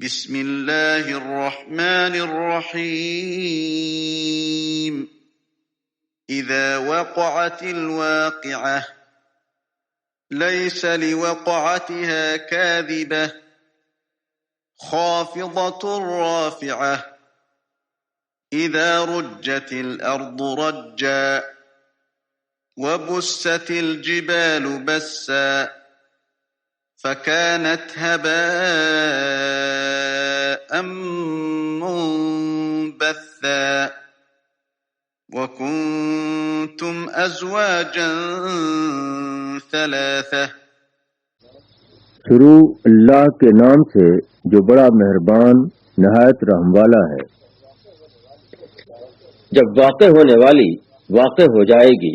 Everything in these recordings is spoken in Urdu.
بسم اللہ الرحمن الرحیم اذا وقعت الواقعة ليس لوقعتها كاذبة خافضة رافعة إذا رجت الأرض رجا وبست الجبال بسا فكانت هباء منبثا وكنتم أزواجا ثلاثة. شروع اللہ کے نام سے جو بڑا مہربان نہایت رحم والا ہے. جب واقع ہونے والی واقع ہو جائے گی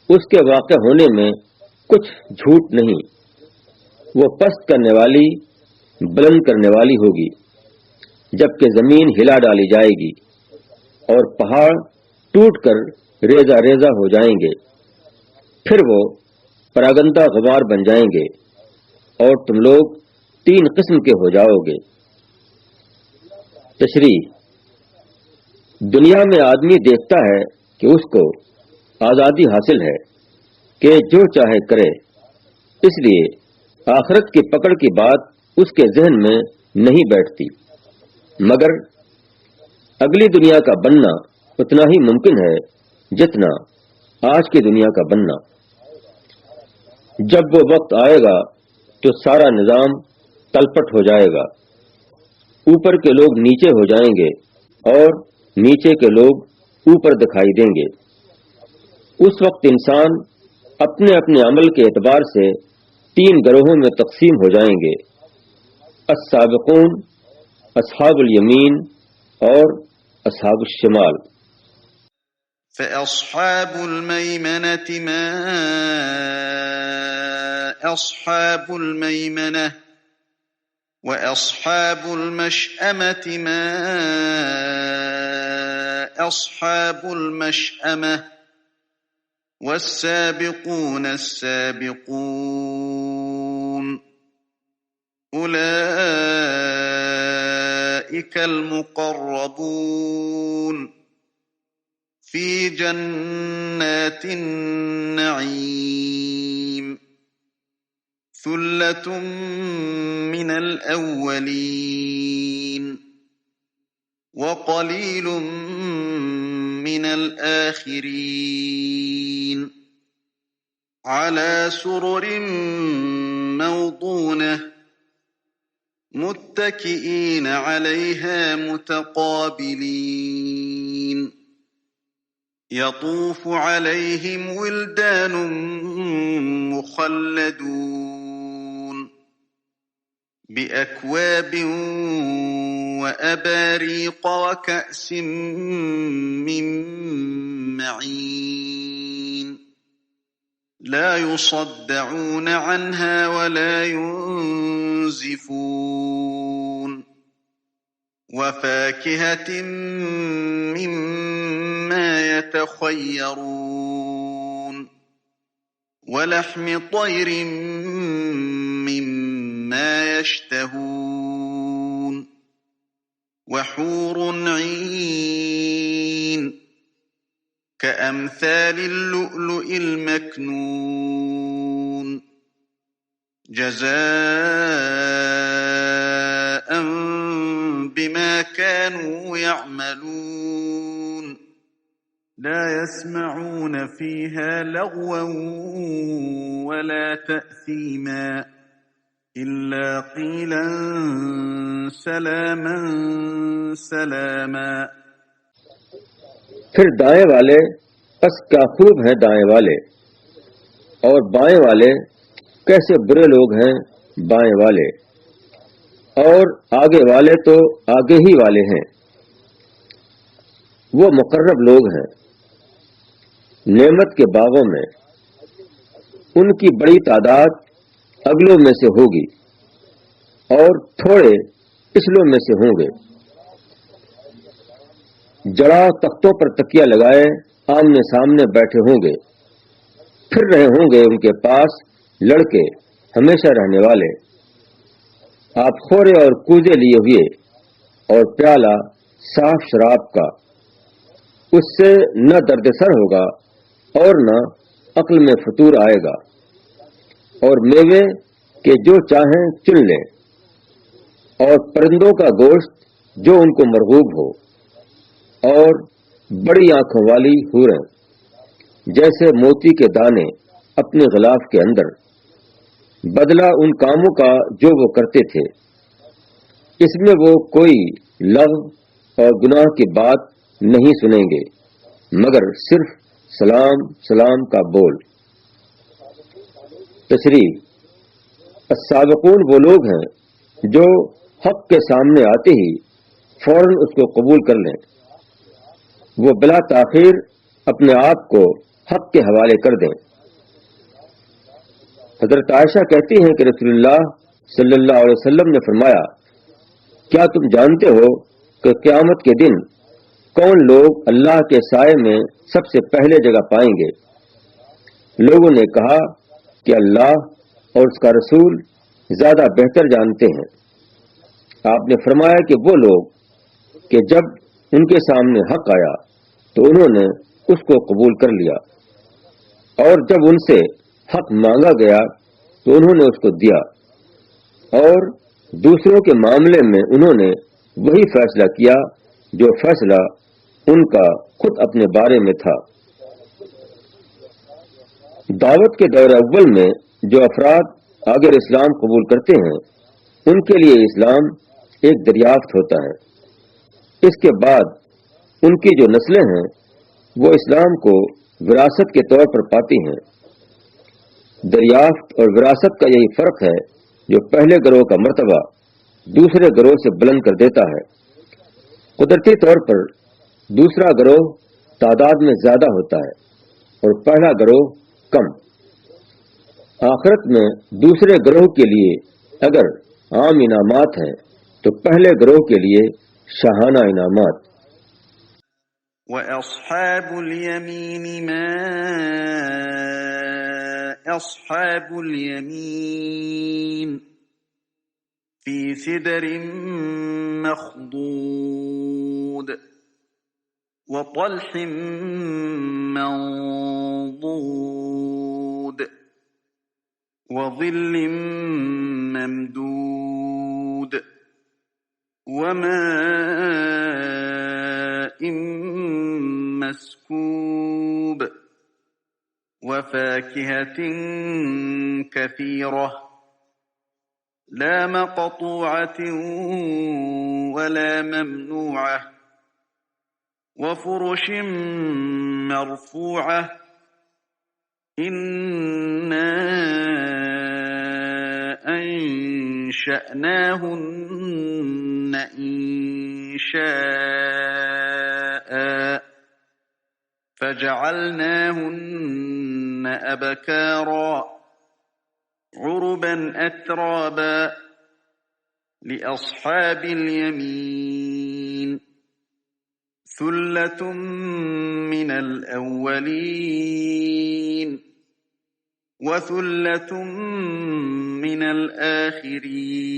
اس کے واقع ہونے میں کچھ جھوٹ نہیں. وہ پست کرنے والی بلند کرنے والی ہوگی جبکہ زمین ہلا ڈالی جائے گی اور پہاڑ ٹوٹ کر ریزہ ریزہ ہو جائیں گے. پھر وہ پراگندہ غبار بن جائیں گے اور تم لوگ تین قسم کے ہو جاؤ گے. تشریح: دنیا میں آدمی دیکھتا ہے کہ اس کو آزادی حاصل ہے کہ جو چاہے کرے، اس لیے آخرت کی پکڑ کی بات اس کے ذہن میں نہیں بیٹھتی، مگر اگلی دنیا کا بننا اتنا ہی ممکن ہے جتنا آج کی دنیا کا بننا. جب وہ وقت آئے گا تو سارا نظام تلپٹ ہو جائے گا. اوپر کے لوگ نیچے ہو جائیں گے اور نیچے کے لوگ اوپر دکھائی دیں گے. اس وقت انسان اپنے اپنے عمل کے اعتبار سے تین گروہوں میں تقسیم ہو جائیں گے: السابقون، اصحاب الیمین اور اصحاب الشمال. فأصحاب الميمنة ما أصحاب الميمنة وأصحاب المشأمة ما أصحاب المشأمة والسابقون السابقون أولئك المقربون في جنات النعيم ثلة من الأولين وقليل من الآخرين على سرر موضونة متكئين عليها متقابلين يطوف عليهم ولدان مخلدون بأكواب وأباريق وكأس من معين لا يصدعون عنها ولا ينزفون وفاكهة مما يتخيرون ولحم طير مما يشتهون وحور عين كأمثال اللؤلؤ المكنون جزاء بما كانوا يعملون لا يسمعون فيها لغوا ولا تأثيما إلا قيلا سلاما سلاما. پھر دائیں والے پس کیا خوب ہیں دائیں والے، اور بائیں والے کیسے برے لوگ ہیں بائیں والے، اور آگے والے تو آگے ہی والے ہیں. وہ مقرب لوگ ہیں نعمت کے باغوں میں، ان کی بڑی تعداد اگلوں میں سے ہوگی اور تھوڑے پچھلوں میں سے ہوں گے. جڑا تختوں پر تکیہ لگائے آمنے سامنے بیٹھے ہوں گے، پھر رہے ہوں گے ان کے پاس لڑکے ہمیشہ رہنے والے. آپ خورے اور کوزے لیے ہوئے اور پیالہ صاف شراب کا، اس سے نہ درد سر ہوگا اور نہ عقل میں فطور آئے گا، اور میوے کہ جو چاہیں چن لیں، اور پرندوں کا گوشت جو ان کو مرغوب ہو، اور بڑی آنکھوں والی حوریں جیسے موتی کے دانے اپنے غلاف کے اندر، بدلہ ان کاموں کا جو وہ کرتے تھے، اس میں وہ کوئی لغو اور گناہ کی بات نہیں سنیں گے مگر صرف سلام سلام کا بول۔ تشریح: السابقون وہ لوگ ہیں جو حق کے سامنے آتے ہی فوراً اس کو قبول کر لیں، وہ بلا تاخیر اپنے آپ کو حق کے حوالے کر دیں۔ حضرت عائشہ کہتی ہیں کہ رسول اللہ صلی اللہ علیہ وسلم نے فرمایا، کیا تم جانتے ہو کہ قیامت کے دن کون لوگ اللہ کے سائے میں سب سے پہلے جگہ پائیں گے؟ لوگوں نے کہا کہ اللہ اور اس کا رسول زیادہ بہتر جانتے ہیں۔ آپ نے فرمایا کہ وہ لوگ کہ جب ان کے سامنے حق آیا تو انہوں نے اس کو قبول کر لیا، اور جب ان سے حق مانگا گیا تو انہوں نے اس کو دیا، اور دوسروں کے معاملے میں انہوں نے وہی فیصلہ کیا جو فیصلہ ان کا خود اپنے بارے میں تھا۔ دعوت کے دور اول میں جو افراد اگر اسلام قبول کرتے ہیں ان کے لیے اسلام ایک دریافت ہوتا ہے۔ اس کے بعد ان کی جو نسلیں ہیں وہ اسلام کو وراثت کے طور پر پاتی ہیں۔ دریافت اور وراثت کا یہی فرق ہے جو پہلے گروہ کا مرتبہ دوسرے گروہ سے بلند کر دیتا ہے۔ قدرتی طور پر دوسرا گروہ تعداد میں زیادہ ہوتا ہے اور پہلا گروہ کم۔ آخرت میں دوسرے گروہ کے لیے اگر عام انعامات ہیں تو پہلے گروہ کے لیے شاہانہ انعامات۔ وَأَصْحَابُ الْيَمِينِ مَا أَصْحَابُ الْيَمِينِ فِي سِدْرٍ مَّخْضُودٍ وَطَلْحٍ مَّنضُودٍ وَظِلٍّ مَّمْدُودٍ وَمَاءٍ مَّسْكُوبٍ وَفَاكِهَةٍ كَثِيرَةٍ لَا مَقْطُوعَةٍ وَلَا مَمْنُوعَةٍ وَفُرُشٍ مَّرْفُوعَةٍ إِنَّا أَنشَأْنَاهُنَّ إِنشَاءً فَجَعَلْنَاهُنَّ أَبْكَارًا عُرُبًا أَتْرَابًا لِأَصْحَابِ الْيَمِينِ ثُلَّةٌ مِّنَ الْأَوَّلِينَ وَثُلَّةٌ مِّنَ الْآخِرِينَ۔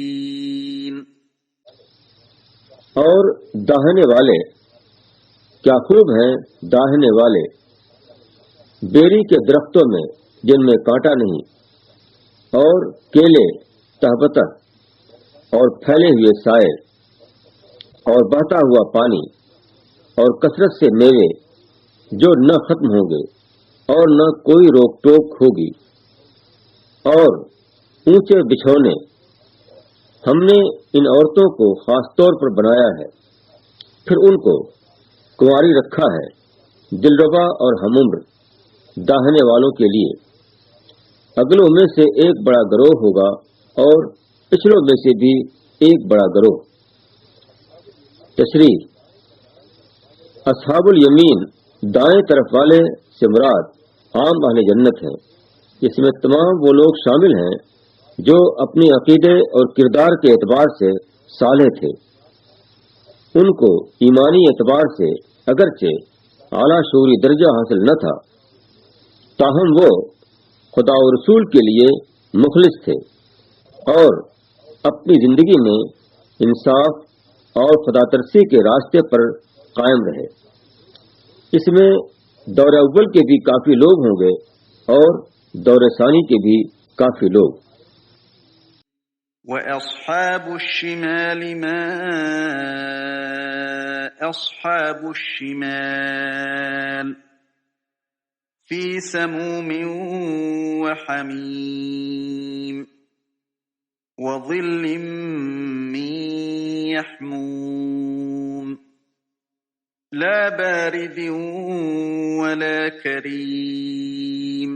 اور داہنے والے کیا خوب ہیں داہنے والے، بیری کے درختوں میں جن میں کانٹا نہیں، اور کیلے تہبتہ اور پھیلے ہوئے سائے اور بہتا ہوا پانی اور کثرت سے میوے جو نہ ختم ہوں گے اور نہ کوئی روک ٹوک ہوگی، اور اونچے بچھونے۔ ہم نے ان عورتوں کو خاص طور پر بنایا ہے، پھر ان کو کنواری رکھا ہے، دلربا اور ہمعمر داہنے والوں کے لیے۔ اگلوں میں سے ایک بڑا گروہ ہوگا اور پچھلوں میں سے بھی ایک بڑا گروہ۔ تشریح: اصحاب الیمین دائیں طرف والے سے مراد عام اہل جنت ہیں۔ اس میں تمام وہ لوگ شامل ہیں جو اپنی عقیدے اور کردار کے اعتبار سے صالح تھے۔ ان کو ایمانی اعتبار سے اگرچہ اعلیٰ شعوری درجہ حاصل نہ تھا، تاہم وہ خدا و رسول کے لیے مخلص تھے اور اپنی زندگی میں انصاف اور خدا ترسی کے راستے پر قائم رہے۔ اس میں دور اول کے بھی کافی لوگ ہوں گے اور دور ثانی کے بھی کافی لوگ۔ وَأَصْحَابُ الشِّمَالِ مَا أَصْحَابُ الشِّمَالِ فِي سَمُومٍ وَحَمِيمٍ وَظِلٍّ مِّن يَحْمُومٍ لَا بَارِدٍ وَلَا كَرِيمٍ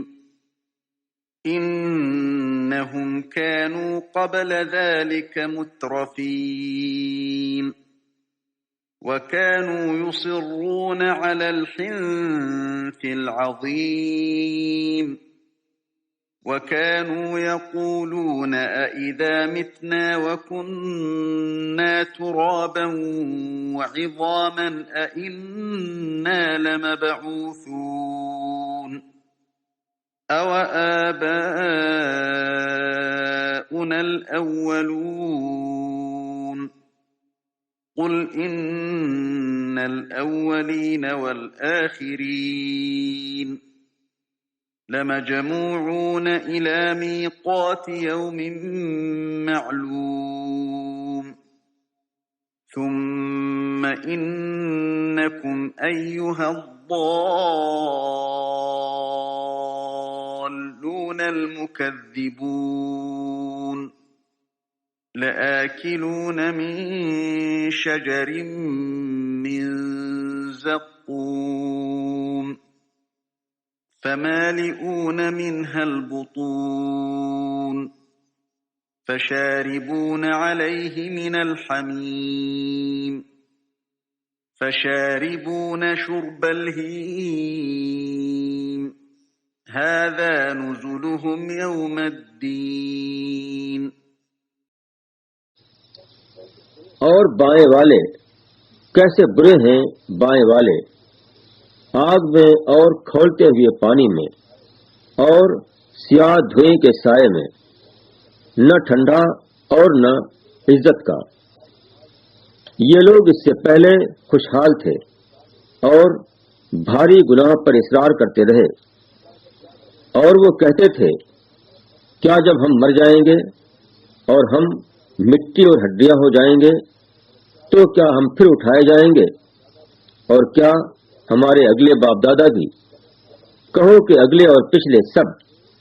إِنَّهُمْ كَانُوا قَبْلَ ذَلِكَ مُتْرَفِينَ وَكَانُوا يُصِرُّونَ عَلَى الْحِنثِ الْعَظِيمِ وَكَانُوا يَقُولُونَ أَإِذَا مِتْنَا وَكُنَّا تُرَابًا وَعِظَامًا أَإِنَّا لَمَبْعُوثُونَ أَوَآبَاؤُنَا الْأَوَّلُونَ قُلْ إِنَّ الْأَوَّلِينَ وَالْآخِرِينَ لَمَجْمُوعُونَ إِلَى مِيقَاتِ يَوْمٍ مَّعْلُومٍ ثُمَّ إِنَّكُمْ أَيُّهَا الضَّالُّونَ الْمُكَذِّبُونَ لَآكِلُونَ مِن شَجَرٍ مِّن زَقُّومٍ فَمَالِئُونَ مِنْهَا الْبُطُونَ فَشَارِبُونَ عَلَيْهِ مِنَ الْحَمِيمِ فَشَارِبُونَ شُرْبَ الْهِيمِ هَذَا نُزُلُهُمْ يَوْمَ الدِّينِ۔ اور بائیں والے کیسے برے ہیں، بائیں والے آگ میں اور کھولتے ہوئے پانی میں اور سیاہ دھوئیں کے سائے میں، نہ ٹھنڈا اور نہ عزت کا۔ یہ لوگ اس سے پہلے خوشحال تھے اور بھاری گناہ پر اصرار کرتے رہے، اور وہ کہتے تھے کیا جب ہم مر جائیں گے اور ہم مٹی اور ہڈیاں ہو جائیں گے تو کیا ہم پھر اٹھائے جائیں گے، اور کیا ہمارے اگلے باپ دادا بھی؟ کہو کہ اگلے اور پچھلے سب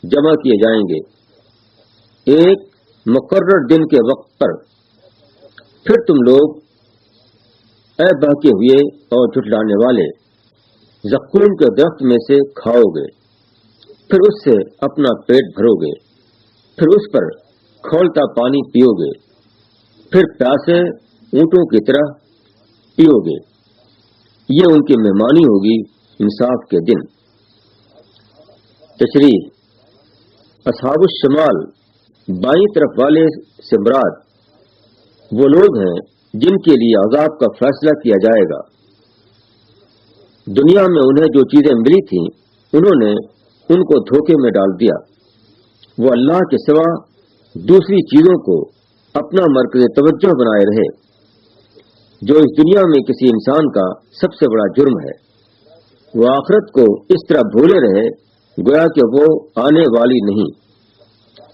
جمع کیے جائیں گے ایک مقرر دن کے وقت پر۔ پھر تم لوگ اے بہکے ہوئے اور جھٹلانے والے زقوم کے درخت میں سے کھاؤ گے، پھر اس سے اپنا پیٹ بھرو گے، پھر اس پر کھولتا پانی پیو گے، پھر پیاسے اونٹوں کی طرح پیو گے۔ یہ ان کی مہمانی ہوگی انصاف کے دن۔ تشریح: اصحاب الشمال بائیں طرف والے سے مراد وہ لوگ ہیں جن کے لیے عذاب کا فیصلہ کیا جائے گا۔ دنیا میں انہیں جو چیزیں ملی تھیں انہوں نے ان کو دھوکے میں ڈال دیا۔ وہ اللہ کے سوا دوسری چیزوں کو اپنا مرکز توجہ بنائے رہے، جو اس دنیا میں کسی انسان کا سب سے بڑا جرم ہے۔ وہ آخرت کو اس طرح بھولے رہے گویا کہ وہ آنے والی نہیں۔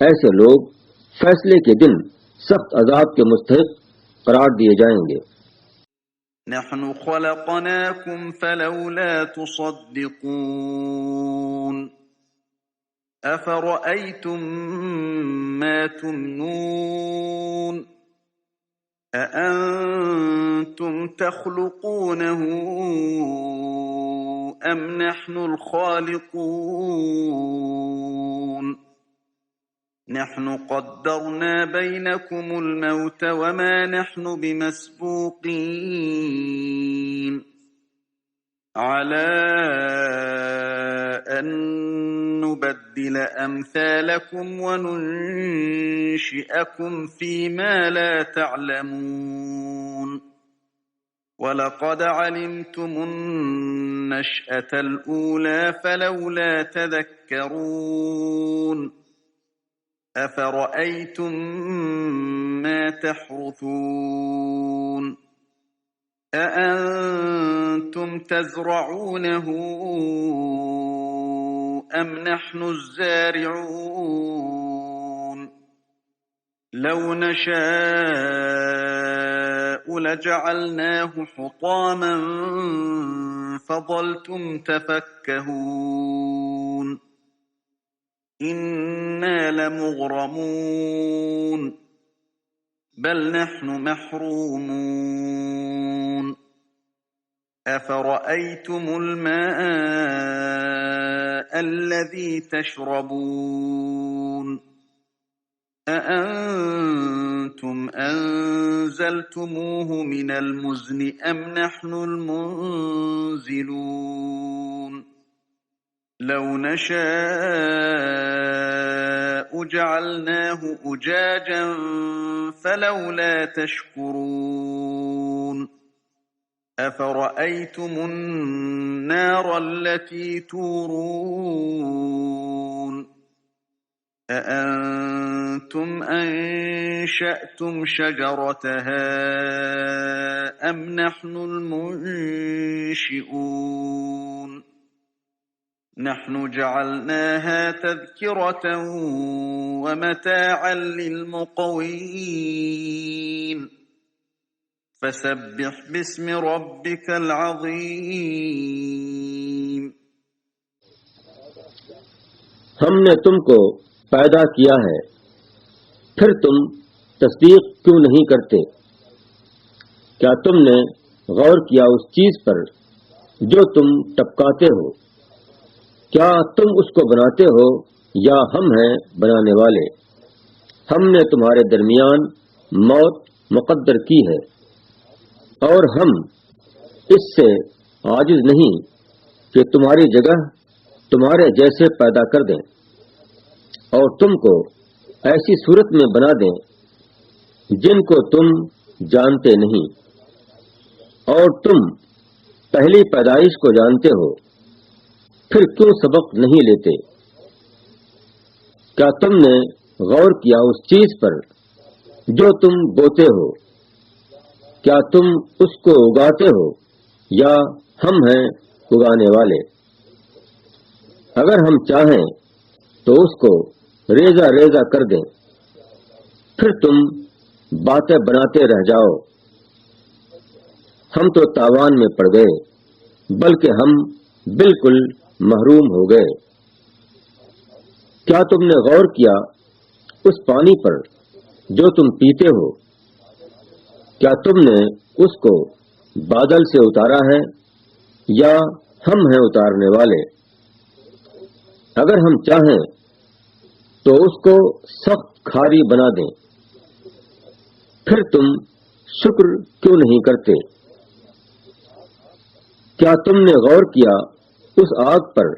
ایسے لوگ فیصلے کے دن سخت عذاب کے مستحق قرار دیے جائیں گے۔ نحن خلقناكم فلولا تصدقون أفرأيتم ما تمنون أأنتم تخلقونه أم نحن الخالقون نحن قدرنا بينكم الموت وما نحن بمسبوقين على أن نبدل أمثالكم وننشئكم فيما لا تعلمون وَلَقَدْ عَلِمْتُمُ النَّشْأَةَ الْأُولَى فَلَوْلَا تَذَكَّرُونَ أفرأيتم ما تحرثون أأنتم تزرعونه أم نحن الزارعون لو نشاء لجعلناه حطاما فظلتم تفكهون إنا لمغرمون بل نحن محرومون أفرأيتم الماء الذي تشربون أأنتم أنزلتموه من المزن أم نحن المنزلون لو نشاء جعلناه أجاجا فلولا تشكرون أفرأيتم النار التي تورون أأنتم أنشأتم شجرتها أم نحن المنشئون نحن جعلناها تذكرة ومتاعا للمقوين فسبح باسم ربك العظيم ہم نے تم کو پیدا کیا ہے، پھر تم تصدیق کیوں نہیں کرتے؟ کیا تم نے غور کیا اس چیز پر جو تم ٹپکاتے ہو؟ کیا تم اس کو بناتے ہو یا ہم ہیں بنانے والے؟ ہم نے تمہارے درمیان موت مقدر کی ہے اور ہم اس سے عاجز نہیں کہ تمہاری جگہ تمہارے جیسے پیدا کر دیں اور تم کو ایسی صورت میں بنا دیں جن کو تم جانتے نہیں، اور تم پہلی پیدائش کو جانتے ہو، پھر کیوں سبق نہیں لیتے؟ کیا تم نے غور کیا اس چیز پر جو تم بوتے ہو؟ کیا تم اس کو اگاتے ہو یا ہم ہیں اگانے والے؟ اگر ہم چاہیں تو اس کو ریزہ ریزہ کر دیں، پھر تم باتیں بناتے رہ جاؤ۔ ہم تو تاوان میں پڑ گئے، بلکہ ہم بالکل محروم ہو گئے۔ کیا تم نے غور کیا اس پانی پر جو تم پیتے ہو؟ کیا تم نے اس کو بادل سے اتارا ہے یا ہم ہیں اتارنے والے؟ اگر ہم چاہیں تو اس کو سخت کھاری بنا دیں، پھر تم شکر کیوں نہیں کرتے؟ کیا تم نے غور کیا اس آگ پر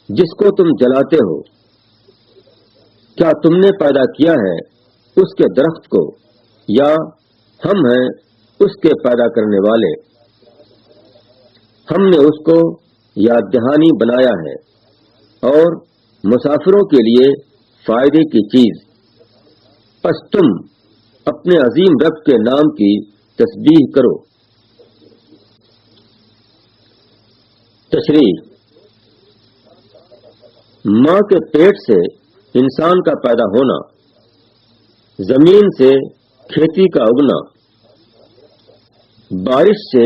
جس کو تم جلاتے ہو؟ کیا تم نے پیدا کیا ہے اس کے درخت کو یا ہم ہیں اس کے پیدا کرنے والے؟ ہم نے اس کو یاد دہانی بنایا ہے اور مسافروں کے لیے فائدے کی چیز، پس تم اپنے عظیم رب کے نام کی تسبیح کرو۔ تشریح: ماں کے پیٹ سے انسان کا پیدا ہونا، زمین سے کھیتی کا اگنا، بارش سے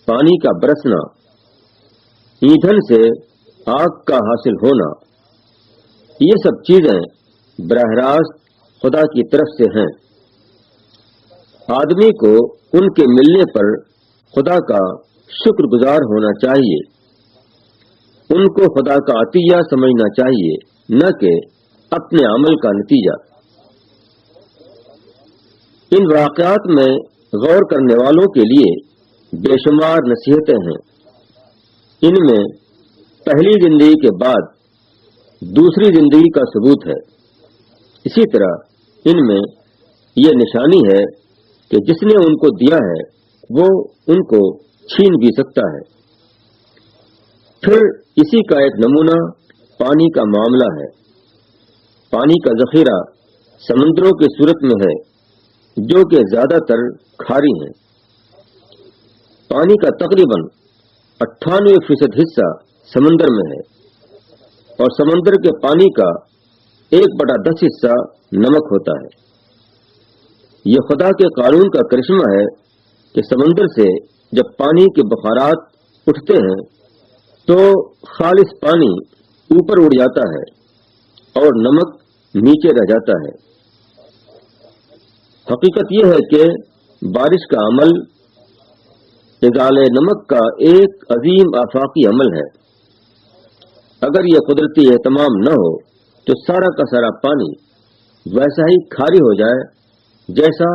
پانی کا برسنا، ایندھن سے آگ کا حاصل ہونا، یہ سب چیزیں براہ راست خدا کی طرف سے ہیں۔ آدمی کو ان کے ملنے پر خدا کا شکر گزار ہونا چاہیے، ان کو خدا کا عطیہ سمجھنا چاہیے، نہ کہ اپنے عمل کا نتیجہ۔ ان واقعات میں غور کرنے والوں کے لیے بے شمار نصیحتیں ہیں۔ ان میں پہلی زندگی کے بعد دوسری زندگی کا ثبوت ہے۔ اسی طرح ان میں یہ نشانی ہے کہ جس نے ان کو دیا ہے وہ ان کو چھین بھی سکتا ہے۔ پھر اسی کا ایک نمونہ پانی کا معاملہ ہے۔ پانی کا ذخیرہ سمندروں کی صورت میں ہے جو کہ زیادہ تر کھاری ہیں۔ پانی کا تقریباً 98% حصہ سمندر میں ہے اور سمندر کے پانی کا 1/10 حصہ نمک ہوتا ہے۔ یہ خدا کے قانون کا کرشمہ ہے کہ سمندر سے جب پانی کے بخارات اٹھتے ہیں تو خالص پانی اوپر اڑ جاتا ہے اور نمک نیچے رہ جاتا ہے۔ حقیقت یہ ہے کہ بارش کا عمل ازالہ نمک کا ایک عظیم آفاقی عمل ہے۔ اگر یہ قدرتی اہتمام نہ ہو تو سارا کا سارا پانی ویسا ہی کھاری ہو جائے جیسا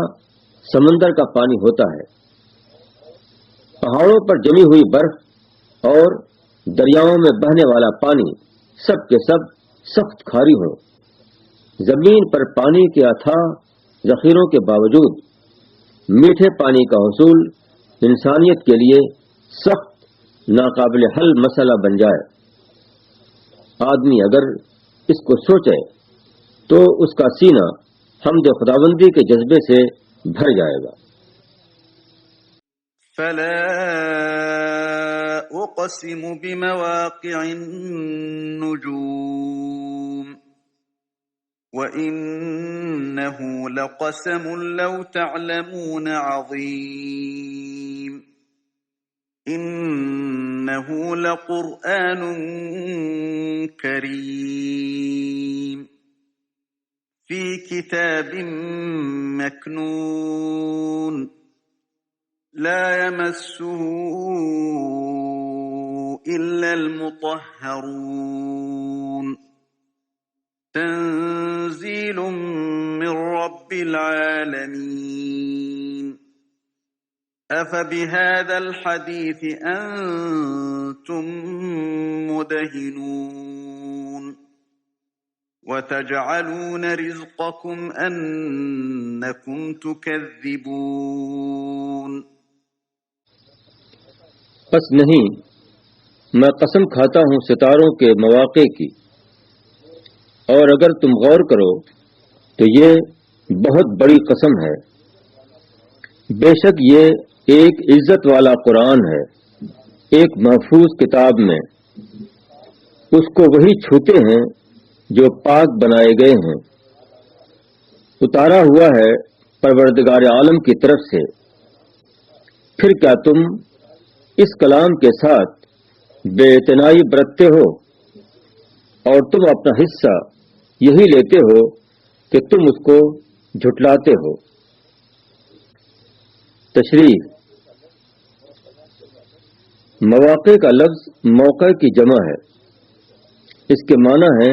سمندر کا پانی ہوتا ہے۔ پہاڑوں پر جمی ہوئی برف اور دریاؤں میں بہنے والا پانی سب کے سب سخت کھاری ہوں۔ زمین پر پانی کے اتھاہ ذخیروں کے باوجود میٹھے پانی کا حصول انسانیت کے لیے سخت ناقابل حل مسئلہ بن جائے۔ آدمی اگر اس کو سوچے تو اس کا سینہ حمد خداوندی کے جذبے سے بھر جائے گا۔ فلا اقسم بمواقع النجوم وإنه لقسم لو تعلمون عظيم إنه لقرآن كريم في كتاب مكنون لا يمسه إلا المطهرون تنزيل من رب العالمين أفبهذا الحديث أنتم مدهنون وتجعلون رزقكم أنكم تكذبون۔ بس نہیں، میں قسم کھاتا ہوں ستاروں کے مواقع کی، اور اگر تم غور کرو تو یہ بہت بڑی قسم ہے۔ بے شک یہ ایک عزت والا قرآن ہے، ایک محفوظ کتاب میں۔ اس کو وہی چھوتے ہیں جو پاک بنائے گئے ہیں، اتارا ہوا ہے پروردگار عالم کی طرف سے۔ پھر کیا تم اس کلام کے ساتھ بے اعتنائی برتتے ہو، اور تم اپنا حصہ یہی لیتے ہو کہ تم اس کو جھٹلاتے ہو۔ تشریح: مواقع کا لفظ موقع کی جمع ہے۔ اس کے معنی ہے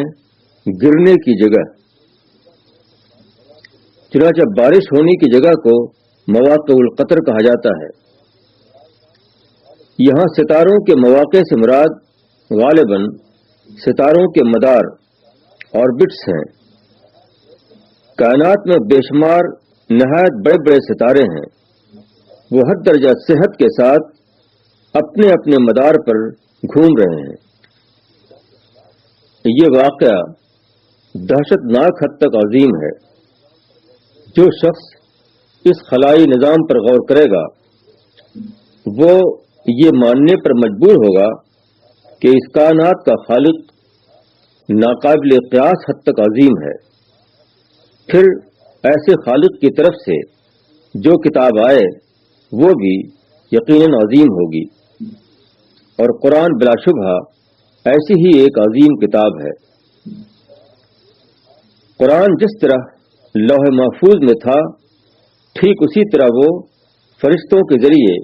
گرنے کی جگہ۔ چنانچہ بارش ہونے کی جگہ کو مواقع القطر کہا جاتا ہے۔ یہاں ستاروں کے مواقع سے مراد غالباً ستاروں کے مدار آربٹس ہیں۔ کائنات میں بے شمار نہایت بڑے بڑے ستارے ہیں، وہ ہر درجہ صحت کے ساتھ اپنے اپنے مدار پر گھوم رہے ہیں۔ یہ واقعہ دہشت ناک حد تک عظیم ہے۔ جو شخص اس خلائی نظام پر غور کرے گا وہ یہ ماننے پر مجبور ہوگا کہ اس کائنات کا خالق ناقابل قیاس حد تک عظیم ہے۔ پھر ایسے خالق کی طرف سے جو کتاب آئے وہ بھی یقیناً عظیم ہوگی، اور قرآن بلا شبہ ایسی ہی ایک عظیم کتاب ہے۔ قرآن جس طرح لوح محفوظ میں تھا، ٹھیک اسی طرح وہ فرشتوں کے ذریعے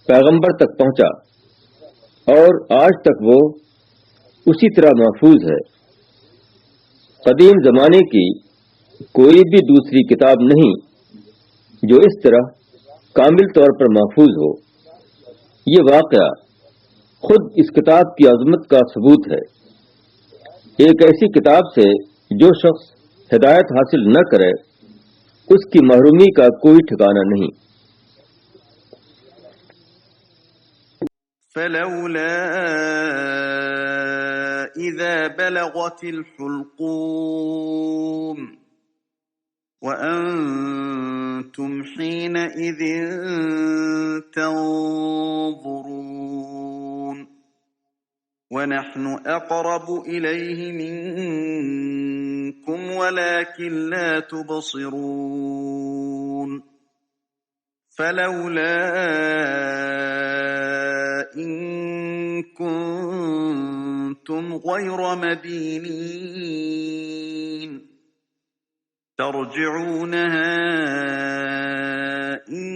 پیغمبر تک پہنچا، اور آج تک وہ اسی طرح محفوظ ہے۔ قدیم زمانے کی کوئی بھی دوسری کتاب نہیں جو اس طرح کامل طور پر محفوظ ہو۔ یہ واقعہ خود اس کتاب کی عظمت کا ثبوت ہے۔ ایک ایسی کتاب سے جو شخص ہدایت حاصل نہ کرے اس کی محرومی کا کوئی ٹھکانہ نہیں۔ فلولا إذا بلغت الحلقوم وأنتم حينئذ تنظرون ونحن أقرب إليه منكم ولكن لا تبصرون فلولا إن كنتم غير مدينين ترجعونها إن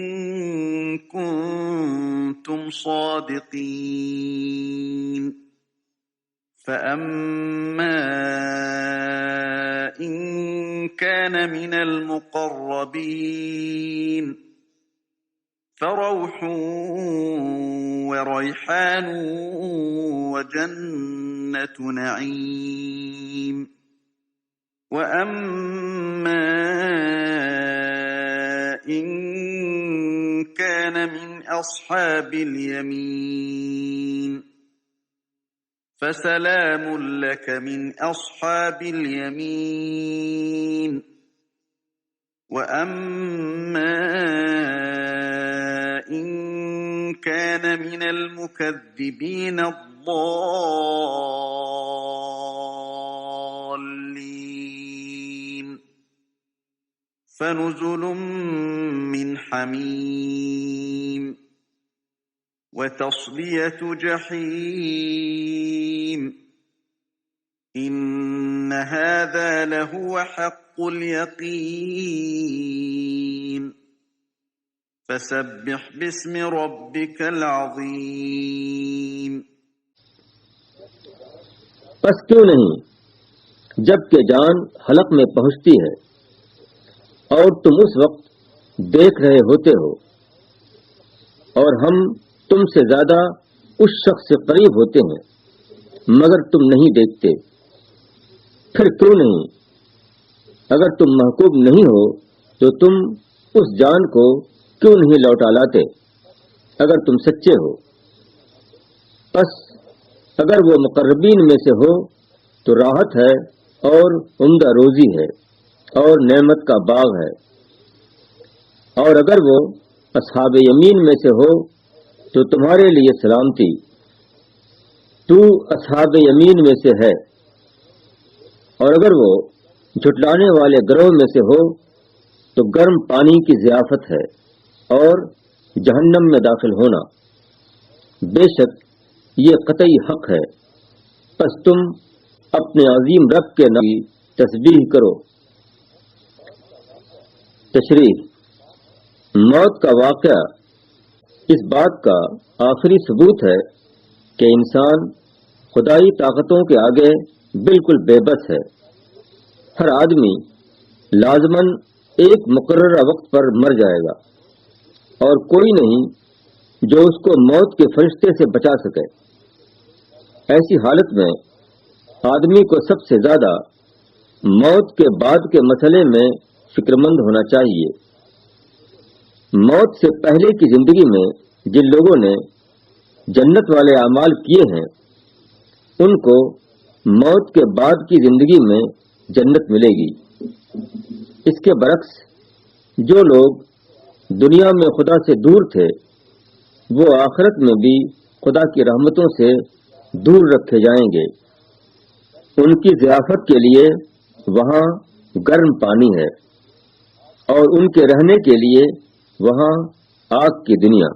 كنتم صادقين فأما إن كان من المقربين فروح وريحان وجنة نعيم وأما إن كان من أصحاب اليمين فسلام لك من أصحاب اليمين وأما إن كان من المكذبين الضالين فنزل من حميم وتصلية جحيم إن هذا لهو حق اليقين فسبح باسم ربك العظيم پس کیوں نہیں جب کہ جان حلق میں پہنچتی ہے اور تم اس وقت دیکھ رہے ہوتے ہو اور ہم تم سے زیادہ اس شخص سے قریب ہوتے ہیں مگر تم نہیں دیکھتے، پھر کیوں نہیں؟ اگر تم محکوم نہیں ہو تو تم اس جان کو کیوں نہیں لوٹا لاتے اگر تم سچے ہو؟ پس اگر وہ مقربین میں سے ہو تو راحت ہے اور عمدہ روزی ہے اور نعمت کا باغ ہے، اور اگر وہ اصحاب یمین میں سے ہو تو تمہارے لیے سلامتی، تو اصحاب یمین میں سے ہے، اور اگر وہ جھٹلانے والے گروہ میں سے ہو تو گرم پانی کی ضیافت ہے اور جہنم میں داخل ہونا، بے شک یہ قطعی حق ہے۔ پس تم اپنے عظیم رب کے نام کی تسبیح کرو۔ تشریح: موت کا واقعہ اس بات کا آخری ثبوت ہے کہ انسان خدائی طاقتوں کے آگے بالکل بے بس ہے۔ ہر آدمی لازماً ایک مقررہ وقت پر مر جائے گا، اور کوئی نہیں جو اس کو موت کے فرشتے سے بچا سکے۔ ایسی حالت میں آدمی کو سب سے زیادہ موت کے بعد کے مسئلے میں فکر مند ہونا چاہیے۔ موت سے پہلے کی زندگی میں جن لوگوں نے جنت والے اعمال کیے ہیں ان کو موت کے بعد کی زندگی میں جنت ملے گی۔ اس کے برعکس جو لوگ دنیا میں خدا سے دور تھے وہ آخرت میں بھی خدا کی رحمتوں سے دور رکھے جائیں گے۔ ان کی ضیافت کے لیے وہاں گرم پانی ہے اور ان کے رہنے کے لیے وہاں آگ کی دنیا۔